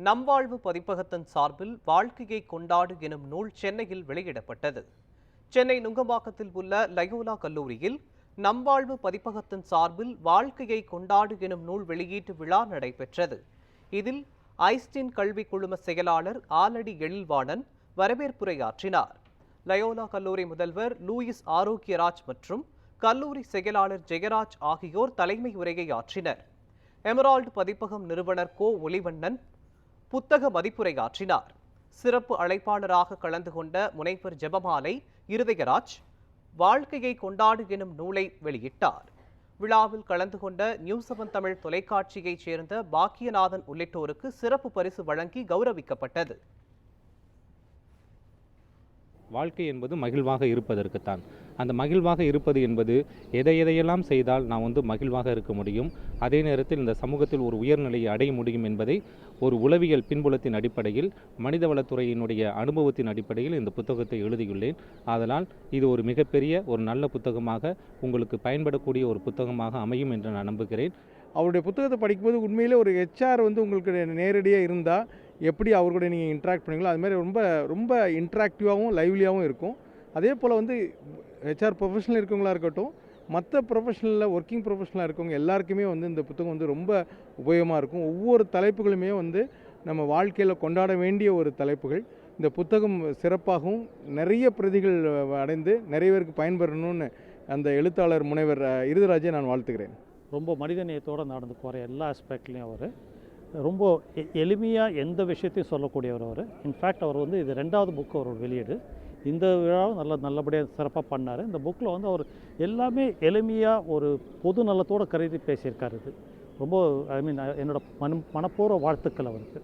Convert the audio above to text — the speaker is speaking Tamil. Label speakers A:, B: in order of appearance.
A: நம்வாழ்வு பதிப்பகத்தின் சார்பில் வாழ்க்கையை கொண்டாடு எனும் நூல் சென்னையில் வெளியிடப்பட்டது. சென்னை நுங்கம்பாக்கத்தில் உள்ள லயோலா கல்லூரியில் நம்வாழ்வு பதிப்பகத்தின் சார்பில் வாழ்க்கையை கொண்டாடு எனும் நூல் வெளியீட்டு விழா நடைபெற்றது. இதில் ஐஸ்டின் கல்வி குழும செயலாளர் ஆலடி எழில்வாணன் வரவேற்புரையாற்றினார். லயோலா கல்லூரி முதல்வர் லூயிஸ் ஆரோக்கியராஜ் மற்றும் கல்லூரி செயலாளர் ஜெயராஜ் ஆகியோர் தலைமை உரையை ஆற்றினர். எமரால்டு பதிப்பகம் நிறுவனர் கோ ஒளிவண்ணன் புத்தக மதிப்புரையாற்றினார். சிறப்பு அழைப்பாளராக கலந்து கொண்ட முனைவர் ஜெபமாலை இருதயராஜ் வாழ்க்கையை கொண்டாடு எனும் நூலை வெளியிட்டார். விழாவில் கலந்து கொண்ட நியூஸ் 7 தமிழ் தொலைக்காட்சியைச் சேர்ந்த பாக்கியநாதன் உள்ளிட்டோருக்கு சிறப்பு பரிசு வழங்கி கௌரவிக்கப்பட்டது.
B: வாழ்க்கை என்பது மகிழ்வாக இருப்பதற்குத்தான். அந்த மகிழ்வாக இருப்பது என்பது எதையெல்லாம் செய்தால் நாம் மகிழ்வாக இருக்க முடியும், அதே நேரத்தில் இந்த சமூகத்தில் ஒரு உயர்நிலையை அடைய முடியும் என்பதை ஒரு உளவியல் பின்புலத்தின் அடிப்படையில், மனிதவளத்துறையினுடைய அனுபவத்தின் அடிப்படையில் இந்த புத்தகத்தை எழுதியுள்ளேன். அதனால் இது ஒரு மிகப்பெரிய ஒரு நல்ல புத்தகமாக, உங்களுக்கு பயன்படக்கூடிய ஒரு புத்தகமாக அமையும் என்று நான் நம்புகிறேன்.
C: அவருடைய புத்தகத்தை படிக்கும்போது உண்மையிலே ஒரு ஹெச்ஆர் உங்களுக்கு நேரடியாக இருந்தால் எப்படி அவர்கூட நீங்கள் இன்ட்ராக்ட் பண்ணுவீங்களோ அதுமாதிரி ரொம்ப ரொம்ப இன்ட்ராக்டிவாகவும் லைவ்லியாகவும் இருக்கும். அதே போல் ஹெச்ஆர் ப்ரொஃபஷனல் இருக்கவங்களா இருக்கட்டும், மற்ற ப்ரொஃபஷனலில் ஒர்க்கிங் ப்ரொஃபஷனலாக இருக்கவங்க எல்லாருக்குமே இந்த புத்தகம் ரொம்ப உபயோகமாக இருக்கும். ஒவ்வொரு தலைப்புகளுமே நம்ம வாழ்க்கையில் கொண்டாட வேண்டிய ஒரு தலைப்புகள். இந்த புத்தகம் சிறப்பாகவும் நிறைய பிரதிகள் அடைந்து நிறைய பேருக்கு பயன்பெறணும்னு அந்த எழுத்தாளர் முனைவர் இருதராஜை நான் வாழ்த்துக்கிறேன்.
D: ரொம்ப மனிதநேயத்தோடு நடந்து போகிற எல்லா ஆஸ்பெக்ட்லேயும் அவர் ரொம்ப எளிமையாக எந்த விஷயத்தையும் சொல்லக்கூடியவர். அவர் இன்ஃபேக்ட் அவர் இது 2வது புக்கு அவரோட வெளியீடு. இந்த விழாவும் நல்லபடியாக சிறப்பாக பண்ணார். இந்த புக்கில் அவர் எல்லாமே எளிமையாக ஒரு பொது நலத்தோடு கருதி பேசியிருக்காரு. இது ரொம்ப என்னோட மனப்பூர்வ வாழ்த்துக்கள் அவருக்கு.